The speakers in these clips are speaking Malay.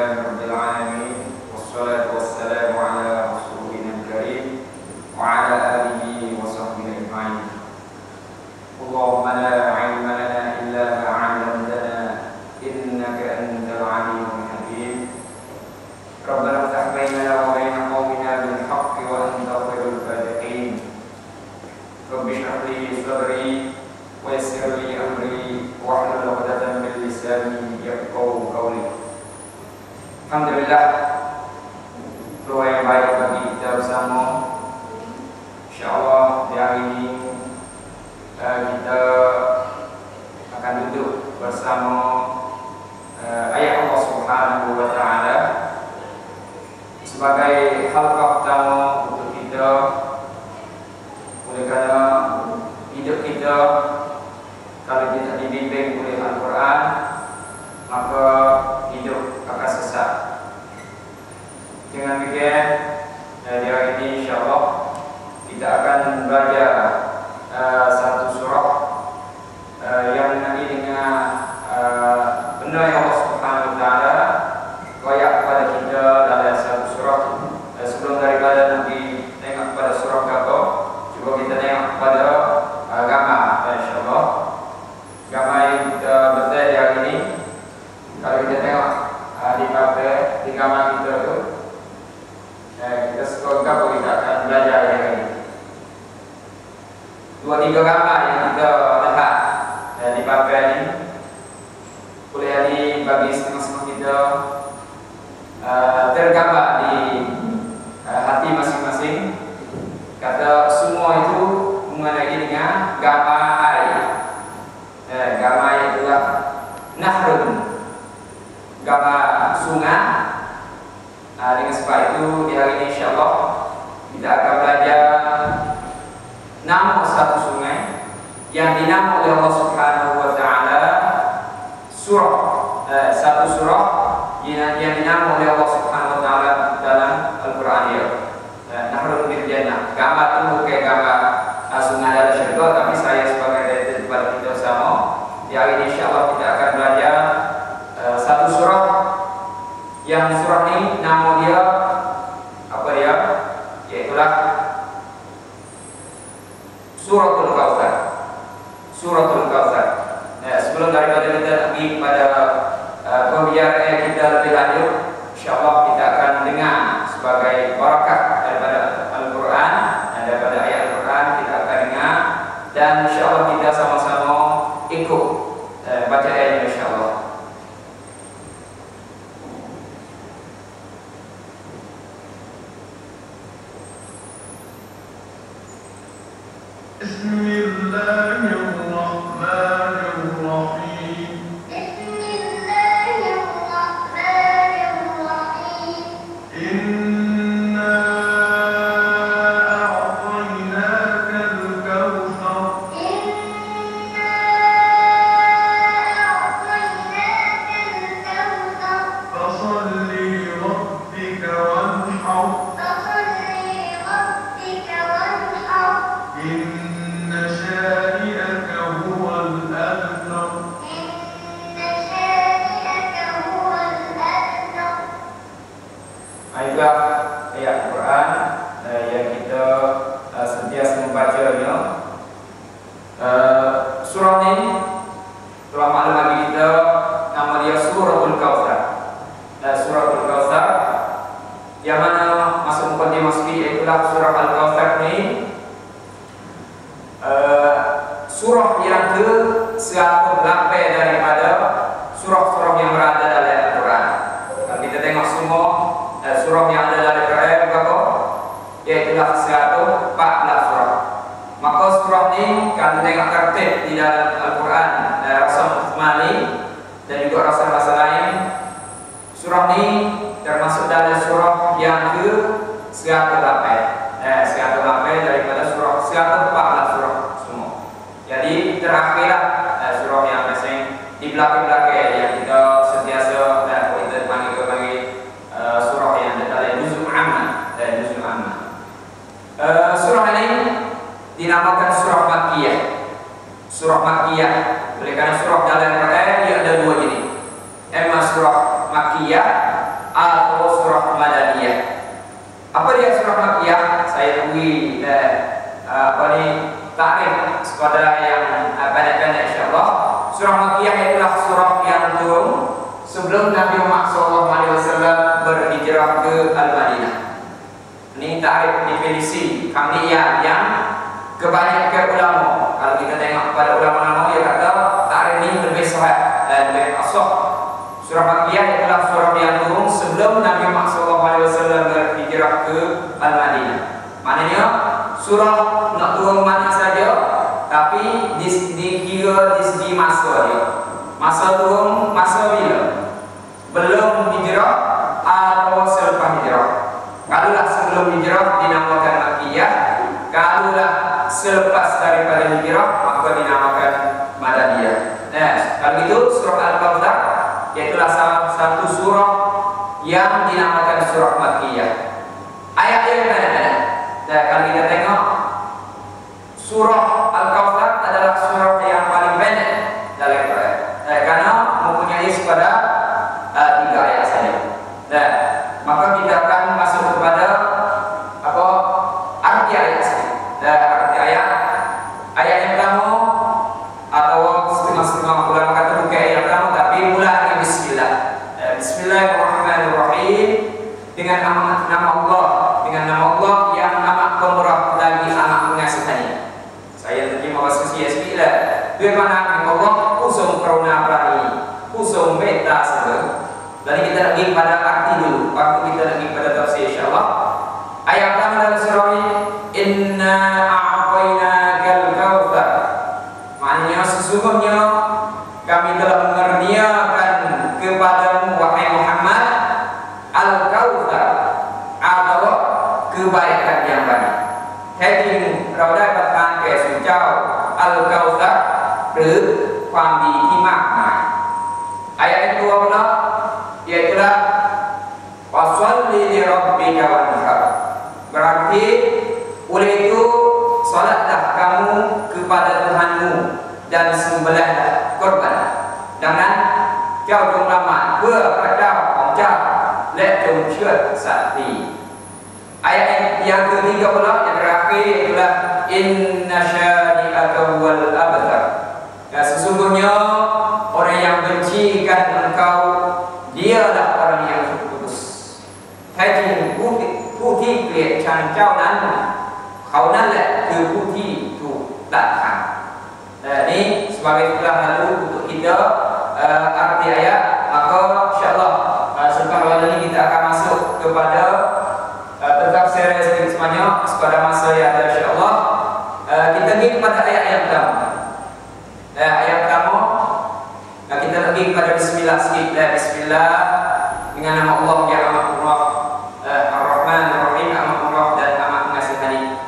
Alhamdulillahirabbil alamin wassalatu wassalamu ala rasulina karim wa ala alihi wa sahbihi ajma'in. Allahumma la 'ilma lana illa ma 'allamtana innaka antal 'alimul hakim. Rabbana iftah bainana wa baina qaumina bil haqqi wa anta khairul fatihin. Rabbi shrah li sadri wa yassir li amri wahlul 'uqdatam min lisani yafqahu qawli. Alhamdulillah, doa yang baik bagi kita bersama. InsyaAllah di hari ini kita akan duduk bersama ayat Allah Subhanahu wa Ta'ala sebagai halqah pertama untuk kita. Oleh kerana hidup kita kalau tidak dibimbing oleh Al-Quran, maka hidup akan sesat. Dengan demikian, di hari ini insyaAllah kita akan belajar satu surah yang mengenai dengan benda yang Allah Subhanahu wa Ta'ala royak kepada kita dalam satu surah. Sebelum daripada nanti tengok kepada surah apa, cuba kita tengok kepada gambar, insyaAllah. Gambar yang kita baca di hari ini, kalau kita tengok di gambar kita tu, kita sekolah apa kita akan belajar hari ini. 2-3 gambar yang kita lihat di paper ini boleh jadi bagi semua kita tergambar di hati masing-masing. Kata semua itu mengenai dengan gambar air. Gambar yang itulah nahrun, gambar sungai. Dengan sebab itu di hari ini insyaAllah kita akan belajar nama satu sungai yang dinamakan oleh Allah Subhanahu wa Ta'ala surah, satu surah yang dinamakan oleh Allah Subhanahu wa Ta'ala dalam Al-Quran ya. Nahrun bil Jannah. Gambar itu bukan gambar sungai dalam syurga, tapi saya sebagai director kepada kita sama. Di hari ini insyaAllah kita akan belajar satu surah yang surah ini nama dia apa dia? Iaitulah Suratul Kautsar. Suratul Kautsar. Sebelum daripada kita pergi pada pembicaraan kita lebih lanjut, insyaallah kita akan dengar sebagai barakat daripada Al-Quran, daripada ayat Al-Quran kita akan dengar, dan insyaallah kita sama-sama ikut bacaannya insyaallah. Bismillahirrahmanirrahim. Bismillahirrahmanirrahim. Inna a'tainakal kautsar. Inna a'tainakal kautsar. Fasholli li rabbika wanhar. Fasholli li rabbika wanhar. Inna shani'aka huwal abtar. Inna shani'aka huwal abtar. Itulah ayat Al-Quran yang kita sentiasa membacanya. Surah ini telah maklum bagi kita nama dia Suratul Kautsar. Suratul Kautsar yang mana masuk mukadimah sikit, itulah surah Al-Kautsar ini surah yang ke-108 daripada surah-surah yang berada dalam Al-Quran. Kalau kita tengok semua surah yang ada dalam Al-Quran berapa? Iaitulah 114 surah. Maka surah ini kalau tengok tertib di dalam Al-Quran, Rasul Uthmani dan juga Rasul-Rasul lain, surah ini termasuk dalam surah yang ke-108. 108 daripada surah 114 surah semua. Jadi terakhirlah surah yang masing di belakang-belakang yang kita sentiasa kita panggil surah yang ada dalam juzul amma. Surah ini dinamakan surah Makkiyah. Surah Makkiyah oleh kerana surah dalam Al-Quran dia ada dua jenis. Emma surah Makkiyah Makkiyah atau surah Madaniyah. Apa dia surah Makkiyah? Saya tunggu takrif kepada yang pendek-pendek insyaallah. Surah Makkiyah adalah surah yang turun sebelum Nabi Muhammad SAW berhijrah ke Al-Madinah. Ini takrif definisi kamiyah yang kebanyakan ulama, kalau kita tengok kepada ulama-ulama, dia kata takrif ini lebih sahih dan lebih asah. Surah Makkiyah adalah surah yang turun sebelum Nabi Muhammad SAW berhijrah ke Al-Madinah. Maknanya surah nak turun mana saja, tapi dikira di segi masa dia. Masa turun masa bila? Belum hijrah atau selepas hijrah. Kalaulah sebelum hijrah dinamakan Makkiyah, kalaulah selepas daripada hijrah maka dinamakan Madaniyah. Nah, kalau itu surah Al-Kautsar iaitulah salah satu surah yang dinamakan surah Makkiyah. Ayat-ayat yang mana? Nah, kalau kita tengok surah Al-Kautsar adalah surah yang paling pendek dalam Al-Quran. Karena mempunyai sepada 3 ayat saja. Nah, maka kita akan masuk kepada apa arti ayat saja. Dan arti ayat yang pertama atau setengah-setengah ulama kata bukan ayat yang pertama, tapi mulai Bismillah. Bismillahirrahmanirrahim, dengan nama Allah, yang amat pemurah lagi amat mengasihani. Saya terima kasih Bismillah. Bagaimana Allah usung karuna prani, usung beta saja. Dan kita lagi pada arti dulu, waktu kita lagi pada tafsir insyaallah. Ayat pertama dalam surah ini, Inna a'tainakal kautsar. Maknanya sesungguhnya kami telah mengerniakan kepadamu wahai Muhammad al-kautsar atau kebaikan yang banyak. Heading เราได้ประทานแก่สู่เจ้า al-kautsar หรือความดีที่มากมาย Ayat yang kedua pula iaitulah Fasholli li rabbika wanhar. Berarti oleh itu salatlah kamu kepada Tuhanmu dan sembelihlah korban. Dalam เจ้าจงละหมาดเพื่อพระเจ้าของเจ้าและจงเชือดสัตว์ดี Ayat yang ketiga pula yang terakhir ialah Inna syani'aka wal abtar. Sesungguhnya orang yang bencikan engkau dialah orang yang terputus. แท้จริงผู้ที่เกลียดชังเจ้านั้นเขานั่นแหละคือผู้ที่ถูกตัดขาด Ini sebagai tulang lalu untuk kita arti ayat. Maka insyaallah selepas ini kita akan masuk kepada tetap seri sedikit sebanyak pada masa yang ada insyaallah. Kita pergi kepada ayat yang pertama. Ayat pertama kita pergi kepada bismillah sikit. Bismillah dengan nama Allah yang amat murah, Ar-Rahman Ar-Rahim, amat murah dan amat mengasihani.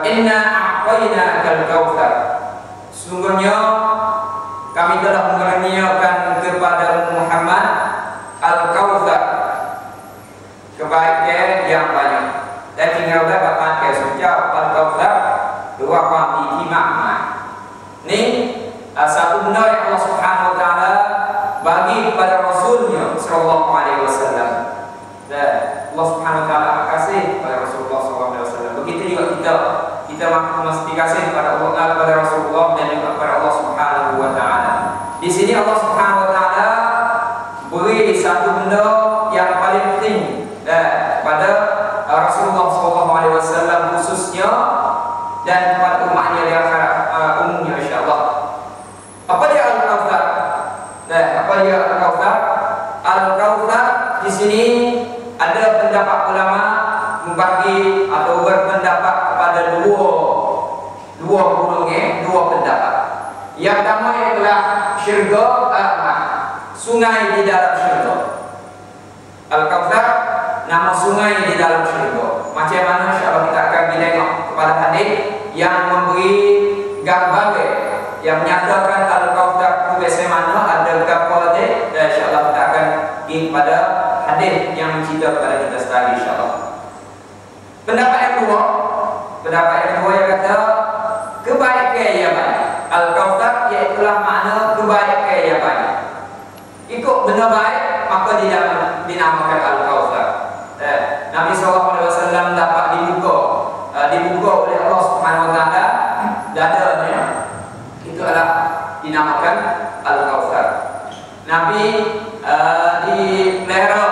Inna a'tainakal kautsar. Sungguhnya kami telah mengerniakan kepada Muhammad al-kautsar, kebaikan yang banyak. Dan tinggal dapat pakai sejauh al-kautsar dua kami timak. Ini satu benda yang Allah Subhanahu wa taala bagi kepada Rasulnya sallallahu alaihi wasallam. Dan Allah Subhanahu wa taala kasih kepada Rasulullah sallallahu alaihi wasallam. Begitu juga kita mesti kasih kepada Allah, kepada Rasulullah dan juga kepada Allah Subhanahu wa taala. Di sini Allah Subhanahu wa taala beri satu benda yang paling penting kepada Rasulullah sallallahu alaihi wasallam khususnya dan kepada umatnya yang umumnya insyaallah. Apa dia al-kautsar? Apa dia al-kautsar? Al-kautsar di sini ada pendapat ulama membagi atau berpendapat kepada dua pendapat. Yang pertama ialah syurga, sungai di dalam syurga. Al-Kautsar nama sungai di dalam syurga. Macam mana insyaallah kita akan tengok kepada hadis yang memberi gambar yang menyatakan Al-Kautsar itu biasa mana ada kapal dia. Dan insyaallah kita akan pergi kepada hadis yang mencerita kepada kita sekali insyaallah. Pendapat yang kedua yang kata kebaikan yang banyak. Al-Kautsar iaitulah makna kebaikan yang banyak. Ikut benda baik maka dia dinamakan Al-Kautsar. Nabi SAW dapat dibuka oleh Allah Subhanahu Wa Taala dadanya, itu adalah dinamakan Al-Kautsar. Nabi dipelihara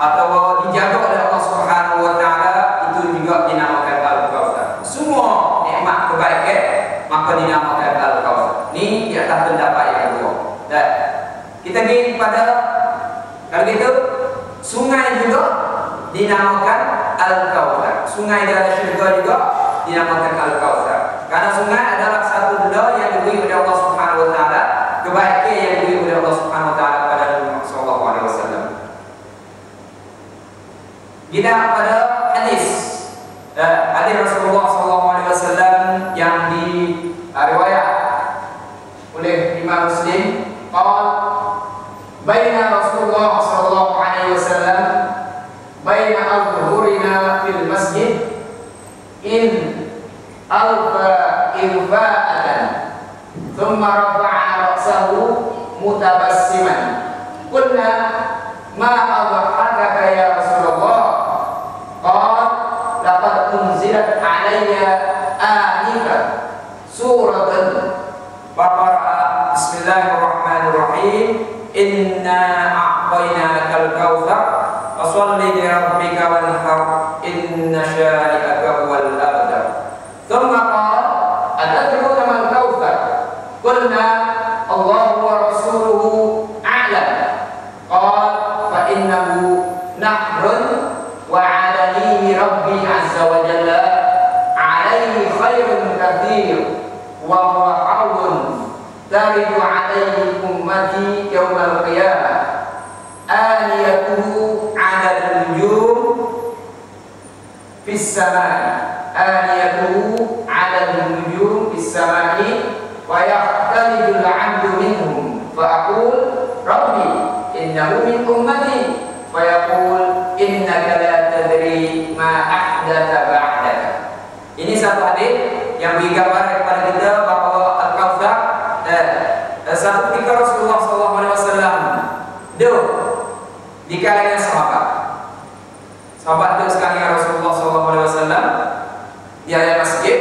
atau dijaga oleh Allah Subhanahu Wa Taala, itu juga dinamakan Al-Kautsar. Semua nikmat kebaikan maka dinamakan Al-Kautsar. Ini di atas pendapat yang kedua. Dan kita pergi kepada kalau gitu sungai juga dinamakan Al-Kautsar. Sungai dari syurga juga dinamakan Al-Kautsar. Karena sungai adalah satu benda yang diberi oleh Allah Subhanahu Wa Taala, kebaikan yang diberi oleh Allah Subhanahu Wa Taala kepada Nabi Muhammad sallallahu alaihi wasallam. Kita pada hadis Rasulullah sallallahu alaihi wasallam yang diriwayat oleh Imam Muslim, qala baina Rasulullah sallallahu alaihi wasallam baina al-zuhurina fil masjid in alfa infa'atan thumma rafa'a ra'sahu mutabassiman qulna ma adhakaka ya Rasulullah qala laqad unzilat alayya anifa suratan Baqarah bismillahirrahmanirrahim inna a'tainakal kautsar fasholli li rabbika wanhar inna syani'aka huwal abtar. Thumma qala atadruna mal kautsar qulna Allahu wa rasuluhu a'lam qala fa innahu nahrun wa 'adanihi rabbi 'azza wa jalla 'alaihi khairun katsir wa huwa haudun taridu 'alaihi ummati yaumal qiyamah aniyatuhu 'adadun nujum fis samai aniyatuhu 'adadun nujum fis samai wa yahtalijul 'abdu minhum fa aqul rabbi innahu min ummati fa yaqul innaka la tadri ma ahdatha ba'daka. Ini satu hadis yang menggambarkan kepada kita bahawa Al-Kautsar satu ketika Rasulullah SAW duduk di kalangan sahabat. Sahabat duduk sekalian Rasulullah SAW di area masjid.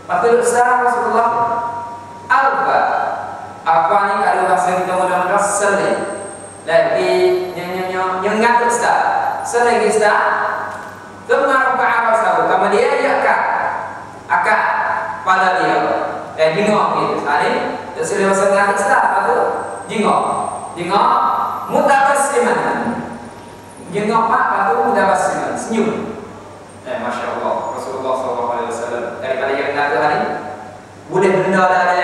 Lepas itu Rasulullah alfa apa ni kalau bahasa kita mudah-mudahan selai lagi yang ngatur Ustaz selai Ustaz kemar ba'arasahu kama dia ya akak pada dia jingok gitu sehari selai bahasa ngatur Ustaz atau jingok mutabassiman jingok pak atau mutabassiman senyum. Masya Allah Rasulullah SAW daripada yang ngatur hari boleh benda ada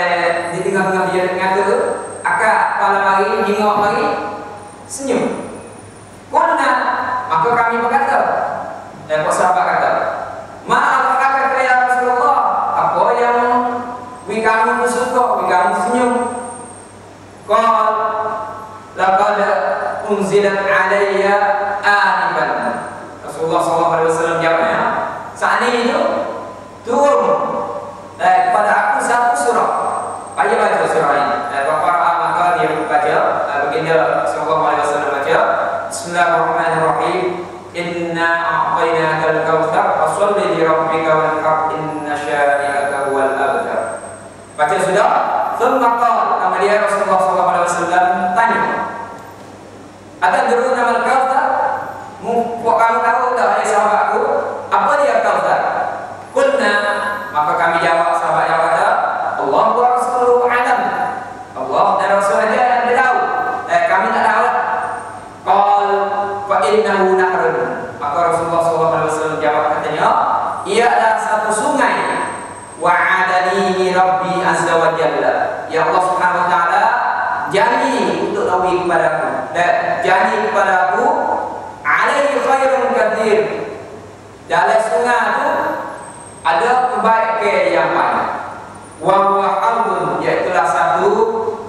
di tengah-tengah dia ngatur akak pada hari jingok hari senyum. Qulna maka kami berkata sahabat kata ma'al hakaka ya Rasulullah apa yang kamu suka kamu senyum. Qala laqad unzilat alayya anifan. Rasulullah SAW jawabnya saat ini itu turun kepada aku satu surah. Ayo baca surah ini. Baqarah maka dia baca baginda sallallahu alaihi wasallam baca bismillahirrahmanirrahim inna a'tainakal kautsar fasholli li rabbika wanhar inna syani'aka huwal abtar. Baca sudah. Thumma qala kemudian Rasulullah sallallahu alaihi wasallam tanya atadruna mal kautsar? Kamu tahu tak hai sahabatku apa dia kautsar? Qulna maka kami jawab sahabat yang kata Allah wa rasuluhu alam. Allah dan Rasulnya yang tahu. Kami tak tahu. Qal fa innahu nahrun. Maka Rasulullah SAW jawab katanya ia adalah satu sungai. Wa'adani Rabbi azza wa jalla. Ya Allah Subhanahu wa taala janji untuk nabi kepadaku dan janji kepadaku alaihi khairun katsir. Dalam sungai itu ada kebaikan yang banyak. Wa huwa haudun yaitu satu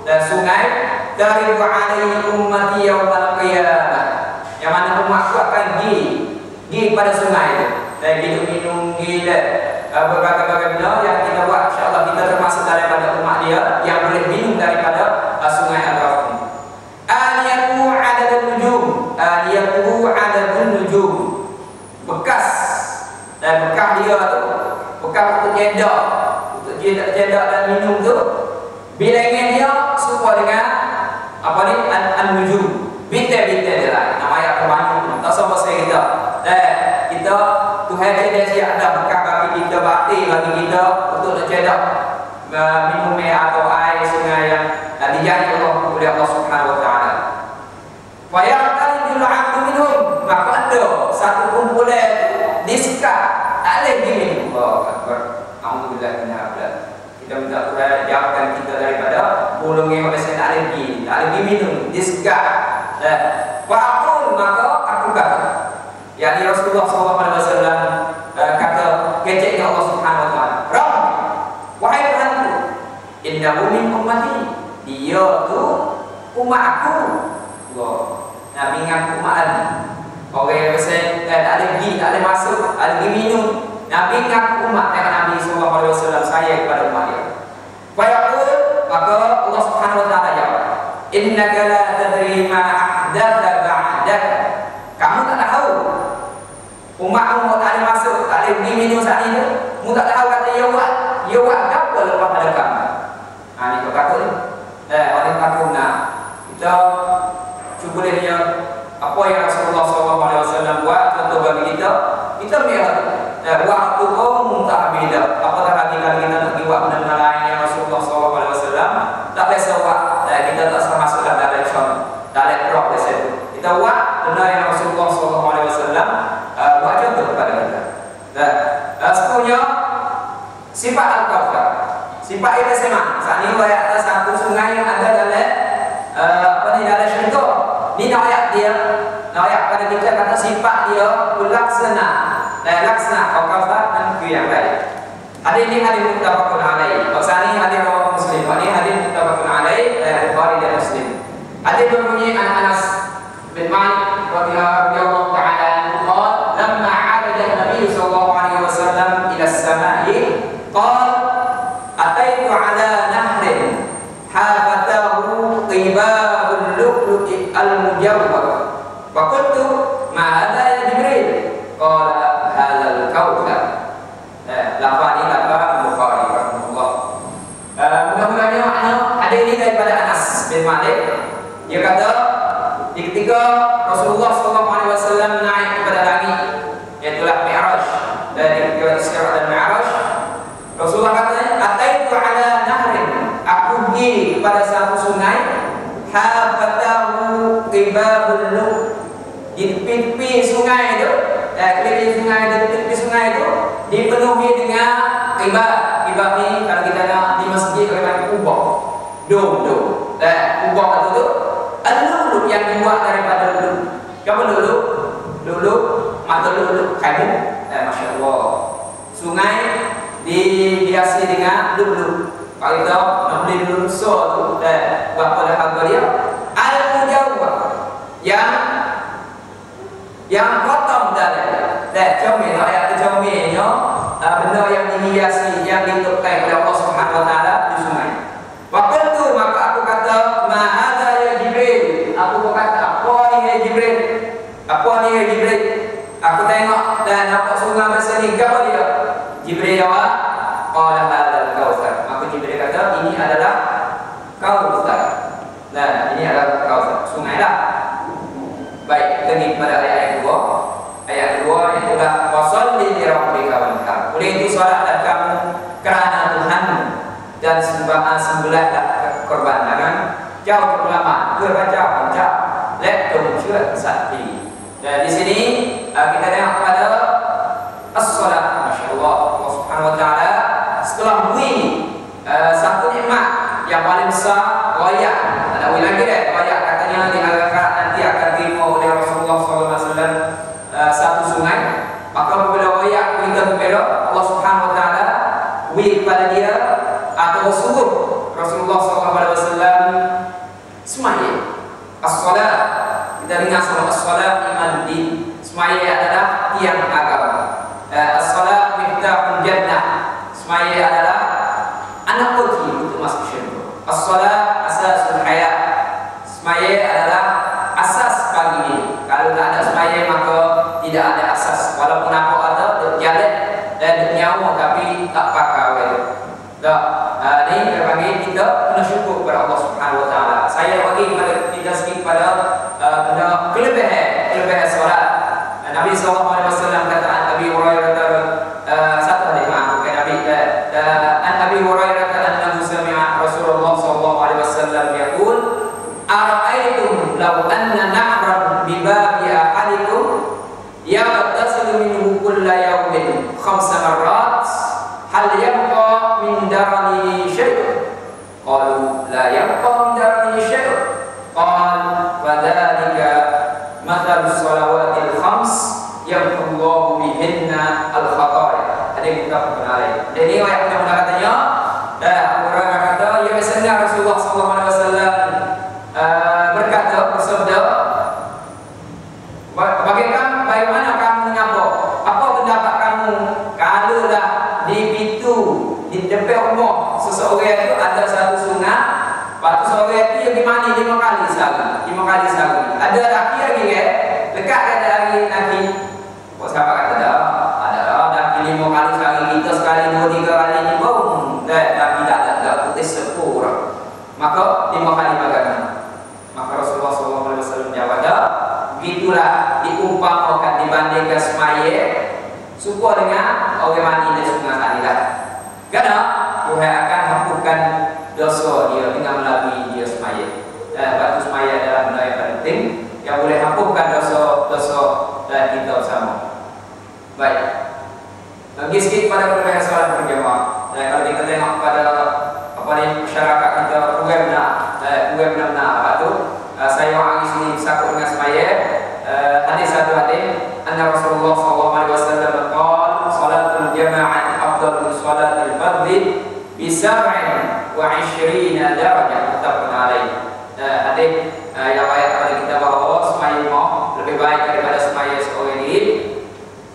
dan sungai dari alaihi ummati yaumal qiyamah. Yang mana umatku akan pergi pada sungai itu. Dan minum gila berbagai-bagai benda yang kita buat, insyaallah kita termasuk daripada umat dia yang boleh minum daripada sungai Al-Rahim. Aniyatu 'adadun cendok, untuk cendok dan minum tu bilangan dia serupa dengan apa ni an-nujum, bintang-bintang dia lah. Nama ayat terbanyak tak sama saya kita. Kita Tuhan dia ada bekas bagi kita, bakti bagi kita untuk nak cendok minum air atau air sungai yang dijaga oleh Allah Subhanahu Wa Taala. Wa yaqtalul 'abdu minhum, maka ada satu kumpulan disekat tak boleh diminum. Allahu Akbar. Alhamdulillah min hafal. Kita minta Tuhan jauhkan kita daripada golongan orang yang tak boleh diminum, disekat. Wa aqul, maka aku kata, yakni Rasulullah SAW kata kecek dengan Allah Subhanahu Wa Taala. Rabb, wahai Tuhanku, innahu min ummati, dia tu umat aku. Allah, Nabi ngaku umat Ali. Orang yang tak ada pergi, tak ada masuk, tak ada pergi minum. Nabi ngaku umat dengan Nabi SAW saya kepada umat dia. Fayaqul, maka Allah Subhanahu Wa Taala jawab, innaka la tadri ma ahdatha ba'dak. Kamu tak tahu umat tak ada masuk, tak ada pergi minum saat ini. Kamu tak tahu kata ya buat apa lepas pada kamu. Ini kau takut ni. Oleh takutnya kita cuba dia apa yang Rasulullah SAW buat contoh bagi kita melihat waktu kau tak beda. Apatah lagi kalau kita nak buat benda-benda lain yang Rasulullah SAW tak biasa buat, kita tak sama masuk dalam contoh, dalam drop di situ. Kita buat benda yang Rasulullah SAW buat contoh kepada kita. Seterusnya sifat al-kafir. Sifat itu sama. Saat ini ayat atas satu sungai yang ada dalam dalam syurga. Ini ayat dia, ayat pada kita kata sifat dia laksana. Laksana al-kafir dan yang baik. Hadis ini hadis muttafaqun alaih. Maksudnya hadis riwayat Muslim. Ini hadis muttafaqun alaih, Bukhari dan Muslim. Hadis berbunyi an Anas bin Malik radhiyallahu ta'ala anhu, lamma 'araja Nabi sallallahu alaihi wasallam ila as-sama'i, qala ataitu 'ala nahrin hafatahu qibabul lu'lu'i al-mujawwab wa qultu ma hadha ya Jibril, qala hadzal kautsar. Lafaz ini lafaz Bukhari rahimahullah. Mudah-mudahan makna hadis ini daripada Anas bin Malik. Dia kata ketika Rasulullah SAW naik kepada langit, yaitulah Mi'raj, dari Isra dan Mi'raj, Rasulullah kata, ataitu 'ala nahrin, aku pergi kepada satu sungai, hafatahu qibabul lu', di tepi sungai itu, keliling sungai, di tepi sungai itu dipenuhi dengan qibab. Qibab ni kalau kita nak di masjid kita pakai kubah, dom. Kubah itu al-lulu yang dibuat daripada lulu. Apa lulu? Lulu, mata lulu kayu. Masya Allah. Sungai dihiasi dengan lulu. Kalau kita nak beli lulu so tu, berapa dah harga dia? Al-mujawwab, yang kotor dalam. Comel, ayat comelnya benda yang dihiasi, yang ditukar oleh Allah Subhanahu Wa Taala di sungai. Waktu tu maka aku kata, ma hadza ya Jibril. Aku berkata, apa ni ya Jibril? Apa ni ya Jibril? Aku tengok dan nampak sungai berseni. Apa dia? Jibril jawab, qala hadzal kautsar. Maka Jibril kata, ini adalah kautsar. Nah, ini adalah kautsar, sungai lah. Baik, kita pergi kepada ayat kedua. Ayat kedua itulah washolli li rabbika wanhar. Oleh itu salatlah kamu kerana Tuhanmu dan sembelihlah korban. Jangan jauh ulama berbaca lektum syuat sakti. Dan di sini kita tengok pada as-salat. Masya-Allah, Allah Subhanahu Wa Taala setelah beri satu nikmat yang paling besar, royak. Ada lagi dah royak, katanya di akhirat nanti akan terima oleh Rasulullah SAW satu sungai. Maka apabila royak kita kepada Allah Subhanahu Wa Taala, beri kepada dia atau suruh Rasulullah SAW semaya. As-salat, kita dengar sama as-salat iman din. Semaya adalah tiang agama. As-salat miftahul jannah. Semaya adalah anak kunci untuk masuk syurga. As-salat asasul hayat. Semaya adalah asas bagi ini. Kalau tak ada semaya maka tidak ada asas. Walaupun apa ada, jalan dan nyawa tapi tak pakai. kepada benda kelebihan solat. Nabi SAW kata Abi Hurairah satu hadis bukan Nabi Abi Hurairah annahu sami'a Rasulullah SAW yaqul ara'aytum law anna nahran bi babi ahadikum yaghtasilu minhu kulla yawmin 5 marrat hal yabqa min daranihi syai'un qalu la yabqa min daranihi syai'un qala wa dhalika mathalu shalawatil khams yamhullahu bihinna al-khataya. Ada kita mengenai. Jadi ayat yang katanya orang kata ya biasanya Rasulullah SAW berkata bersabda bagaimana kamu menyapa? Apa pendapat kamu kalau dah di pintu di depan rumah seseorang itu ada satu sungai, batu seorang itu yang dimani 5 kali sehari. Ada laki lagi dekat ada lagi. Kok siapa kata ada laki 5 kali sehari, kita sekali 2-3 kali ni bom. Tapi tak putih sepura. Maka 5 kali bagaimana? Maka Rasulullah SAW jawab, begitulah diumpamakan dibandingkan semaya suku dengan orang mandi dan sungai tadilah. Karena Tuhan akan hapuskan dosa dia dengan melalui dia semaya. Batu semaya adalah benda yang penting yang boleh hapuskan dosa dan kita bersama. Baik. Lagi sikit pada perbedaan solat berjamaah. Kalau kita tengok pada masyarakat kita program benar apa tu? Saya orang di sini sakut dengan semaya. Hadis satu hadis anna Rasulullah SAW qala salatul jama'ah afdalu min salatil fardhi bi 27 darajah muttafaqun alaih. Hadis yang ayat pada kita bahawa semaya lebih baik daripada semaya seorang diri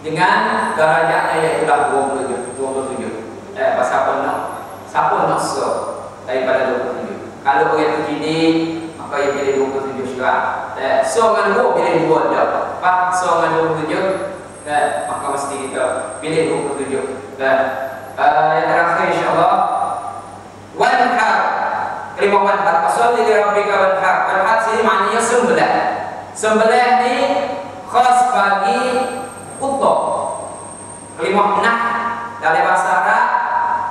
dengan darajatnya iaitu 27. Siapa nak daripada 27. Kalau orang itu gini maka ia pilih 27 juga. Seorang dua pilih 2 dah. Pak seorang 27 maka mesti kita pilih 27. Yang terakhir insyaAllah wanhar. Kelima wanhar. Fasalli li rabbika wanhar. Wanhar sini maknanya sembelih. Sembelih ni khas bagi unta. Kelima nah dalam bahasa Arab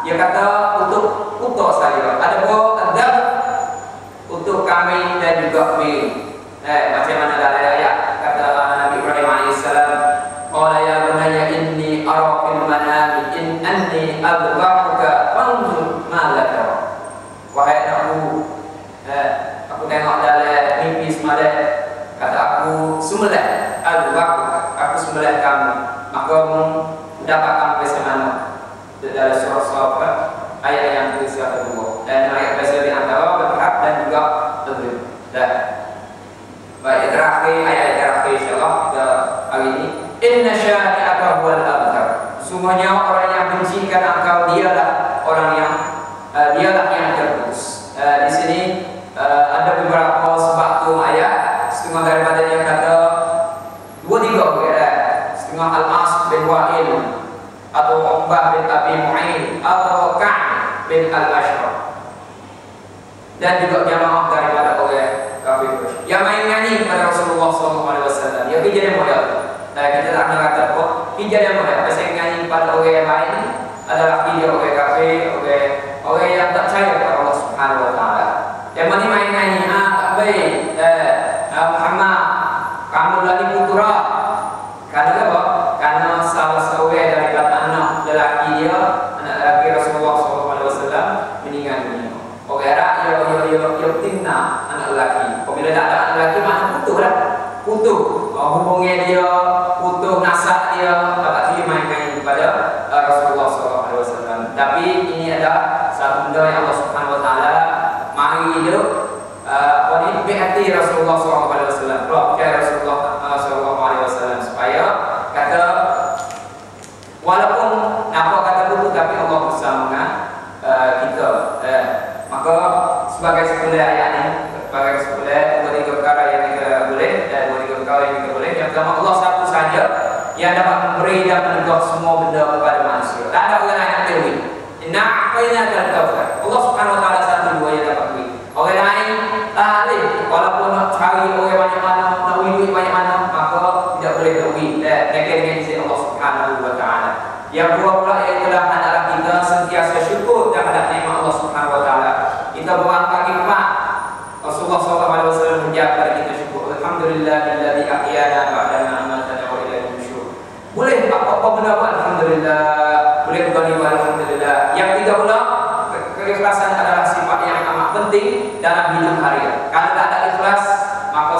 dia kata untuk unta saja. Ada pun adab untuk kami dan juga kami. Macam mana dalam ayat kata Nabi Ibrahim alaihissalam, qala ya bunayya inni ara fil manami in anni adbahuka fanzur ma la tara. Wahai anakku, aku tengok dalam mimpi semalam, kata aku sembelih adbahuka, aku sembelih kamu, maka kamu dapat kamu bersama dalam surah Safat ayat yang ke-102 dan ayat yang antara berhak dan juga terdiri. Baik, terakhir ayat terakhir insyaallah kita hari ini inna syani'aka huwal abtar. Semuanya orang yang bencikan engkau dialah orang yang terputus. Di sini ada beberapa sebab tu ayat setengah daripada yang kata 2-3 setengah Al-As bin Wa'il atau Uqbah bin Abi Mu'ayyid atau Ka'b bin Al-Ashraf dan juga jamaah daripada orang kafir yang main nyanyi kepada Rasulullah SAW. Ya hijrah model. Kita tak nak kata kok hijrah model. Pasal nyanyi kepada orang yang lain adalah hijrah orang kafir, orang yang tak percaya kepada Allah Subhanahu Wa Taala. Yang mana main nyanyi tak baik. Muhammad kamu lagi putra. Karena apa? Karena salah seorang daripada anak lelaki dia, anak lelaki Rasulullah SAW meninggal dunia. Orang dia timna anak lelaki. Apabila tak ada anak lelaki mana putus lah. Putus. Hubungnya dia, putus nasab dia, tak main-main kepada Rasulullah SAW. Tapi ini adalah satu benda yang Allah Subhanahu Wa Taala mari dia berhati Rasulullah SAW. Rasulullah SAW supaya kata walaupun nampak kata putus tapi Allah bersama dengan kita. Maka sebagai sebuah ayat ini, sebagai sebuah dua perkara yang kita boleh dan dua perkara yang kita boleh. Yang pertama Allah satu saja yang dapat memberi dan menegak semua benda kepada manusia. Tak ada orang lain yang beri. Inna a'tayna al-kautsar. Allah Subhanahu Wa Taala satu dua yang dapat beri. Orang lain tak boleh. Walaupun nak cari lebih dengan izin Allah Subhanahu wa taala. Yang kedua pula ialah adalah kita sentiasa syukur terhadap nikmat Allah Subhanahu wa taala. Kita berangkat nikmat. Rasulullah SAW menjawab kepada kita syukur. Alhamdulillahilladzi ahyana ba'da ma amatana wa ilaihi nusyur. Boleh apa-apa benda buat alhamdulillah, boleh berani buat alhamdulillah. Yang ketiga pula keikhlasan adalah sifat yang amat penting dalam hidup harian. Kalau tak ada ikhlas, maka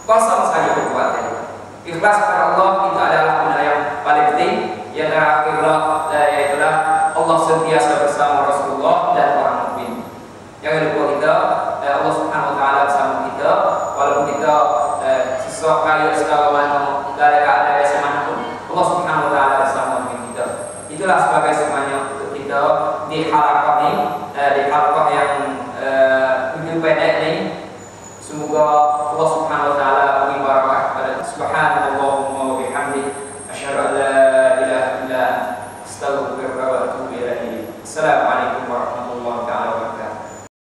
kosong saja perbuatan. Ikhlas kepada Allah itu adalah benda yang paling penting. Yang terakhir ialah Allah sentiasa bersama Rasulullah dan orang mukmin. Jangan lupa kita Allah Subhanahu wa taala bersama kita walaupun kita sesuatu kali segala mana dari keadaan biasa manapun Allah Subhanahu wa taala bersama kita. Itulah sebagai semuanya untuk kita di halaqah ini, di halaqah yang pendek ini. Semoga Allah Subhanahu